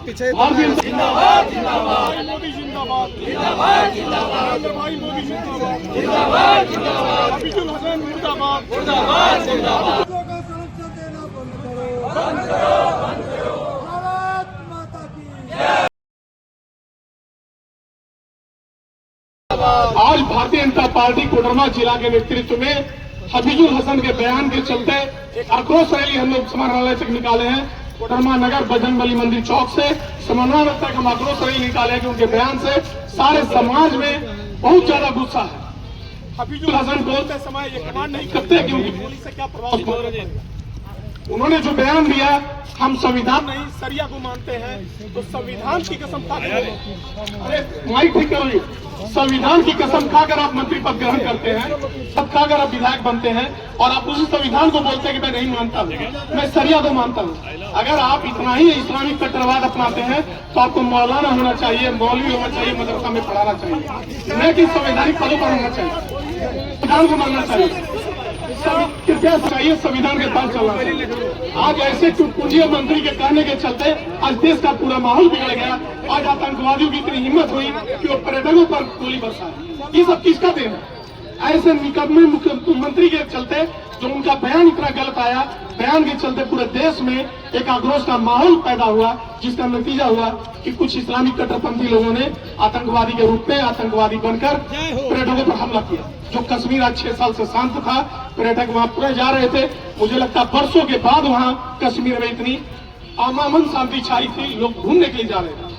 पीछे भारतीय जिंदाबाद जिंदाबाद मोदी जिंदाबाद जिंदाबाद जिंदाबाद नरेंद्र भाई मोदी जिंदाबाद जिंदाबाद जिंदाबाद हफीजुल हसन मुर्दाबाद मुर्दाबाद जिंदाबाद। सुरक्षा देना बंद करो भारत माता की जय। आज भारतीय जनता पार्टी कोडरमा जिला के नेतृत्व में हफीजुल हसन के बयान के चलते एक आक्रोश रैली हम लोग समाहरणालय से निकाले हैं। कोडरमा नगर बजरंगबली मंदिर चौक से समन्वय तक हम आक्रोश रैली निकाले हैं कि उनके बयान से सारे समाज में बहुत ज्यादा गुस्सा है। हफीजुल हसन बोलते समय ये कमांड नहीं करते कि उनकी गोली से क्या प्रभाव पड़ेगा। उन्होंने जो बयान दिया, हम संविधान नहीं सरिया को मानते हैं, तो संविधान की कसम खाकर, अरे माइक ठीक करो, संविधान की कसम खाकर आप मंत्री पद ग्रहण करते हैं, सब खाकर आप विधायक बनते हैं और आप उसी संविधान को बोलते हैं कि मैं नहीं मानता हूँ, मैं सरिया को मानता हूँ। अगर आप इतना ही इस्लामिक कट्टरवाद अपनाते हैं तो आपको मौलाना होना चाहिए, मौलवी होना चाहिए, मदरसा में पढ़ाना चाहिए, न कि संवैधानिक पदों पर होना चाहिए। संविधान को मानना चाहिए, कृपया चाहिए संविधान के साथ चलना चाहिए। आज ऐसे टुटपुंजिया मंत्री के कहने के चलते आज देश का पूरा माहौल बिगड़ गया। आज आतंकवादियों की इतनी हिम्मत हुई कि वो पर्यटकों पर गोली बरसाए। ये सब किसका देन है? ऐसे निकम्मे मुख्यमंत्री के चलते जो उनका बयान इतना गलत आया, बयान के चलते पूरे देश में एक आक्रोश का माहौल पैदा हुआ, जिसका नतीजा हुआ कि कुछ इस्लामिक कट्टरपंथी लोगों ने आतंकवादी के रूप में आतंकवादी बनकर पर्यटकों पर हमला किया। जो कश्मीर आज 6 साल से शांत था, पर्यटक वहां पूरे जा रहे थे, मुझे लगता वर्षों के बाद वहां कश्मीर में इतनी अमन शांति छाई थी, लोग घूमने के लिए जा रहे थे।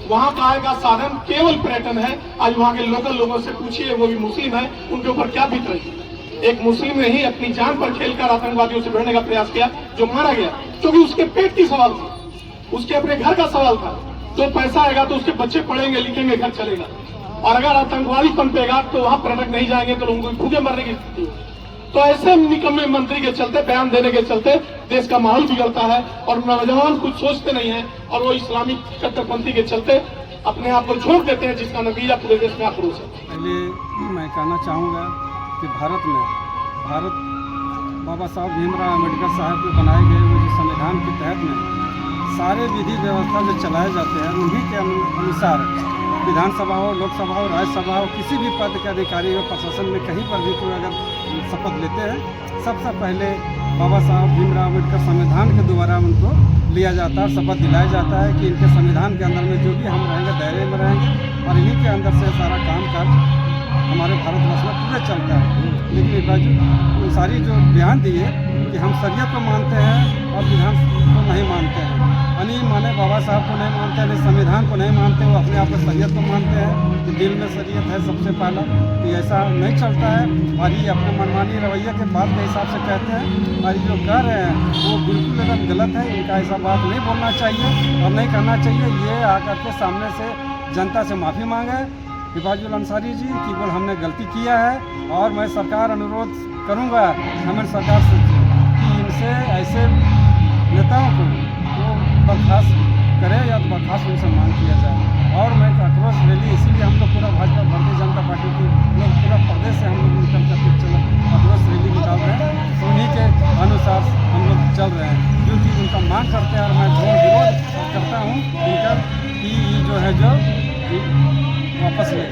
वहां का आय का साधन केवल पर्यटन है। आज वहां के लोकल लोगों से पूछिए, वो भी मुस्लिम है, उनके ऊपर क्या बीत रही है। एक मुस्लिम ने ही अपनी जान पर खेलकर आतंकवादियों से भिड़ने का प्रयास किया, जो मारा गया, क्योंकि उसके पेट की सवाल थी, उसके अपने घर का सवाल था। तो पैसा आएगा तो उसके बच्चे पढ़ेंगे लिखेंगे, घर चलेगा। और अगर आतंकवादी पनपेगा तो वहां पर्यटक नहीं जाएंगे तो लोगों को भूखे मरने की स्थिति होगी। तो ऐसे निकम्मे मंत्री के चलते, बयान देने के चलते देश का माहौल बिगड़ता है और नौजवान कुछ सोचते नहीं है और वो इस्लामिक कट्टरपंथी के चलते अपने आप को छोड़ देते हैं, जिसका नतीजा पूरे देश में आक्रोश है। पहले मैं कहना चाहूँगा कि भारत बाबा साहब भीमराव अम्बेडकर साहब के बनाए गए वो जो संविधान के तहत में सारे विधि व्यवस्था जो चलाए जाते हैं, उन्हीं के अनुसार विधानसभा हो, लोकसभा हो, राज्यसभा हो, किसी भी पद के अधिकारी हो, प्रशासन में कहीं पर भी कोई अगर शपथ लेते हैं, सबसे पहले बाबा साहब भीमराव अम्बेडकर संविधान के द्वारा उनको लिया जाता है, शपथ दिलाया जाता है कि इनके संविधान के अंदर में जो भी हम रहेंगे दायरे में रहेंगे और इन्हीं के अंदर से सारा काम काज हमारे भारतवर्ष में पूरे चलता है। लेकिन सारी जो बयान दिए कि हम शरीयत को मानते हैं और विधान को नहीं मानते हैं, यानी माने बाबा साहब को नहीं मानते हैं, संविधान को नहीं मानते, वो अपने आप को शरीयत को मानते हैं कि दिल में शरीयत है सबसे पहला, तो ऐसा नहीं चलता है। और ये अपने मनमानी रवैये के बात के हिसाब से कहते हैं और जो कर रहे हैं वो बिल्कुल एकदम गलत है। इनका ऐसा बात नहीं बोलना चाहिए और नहीं करना चाहिए। ये आकर के सामने से जनता से माफ़ी मांगे हिफाजुल अंसारी जी कि बोल हमने गलती किया है और मैं सरकार अनुरोध करूंगा हमें सरकार से कि इनसे ऐसे नेताओं को वो बर्खास्त करे या तो बर्खास्त उनसे मांग किया जाए। और मैं आक्रोश रैली इसीलिए हम लोग पूरा भाजपा भारतीय जनता पार्टी की लोग पूरा प्रदेश से हम लोग निकल करके चलो आक्रोश रैली निकाल रहे हैं, उन्हीं के अनुसार हम लोग चल रहे हैं, जो चीज़ उनका मांग करते हैं। और मैं घोर विरोध करता हूँ इनका कि जो है जो वापस ले।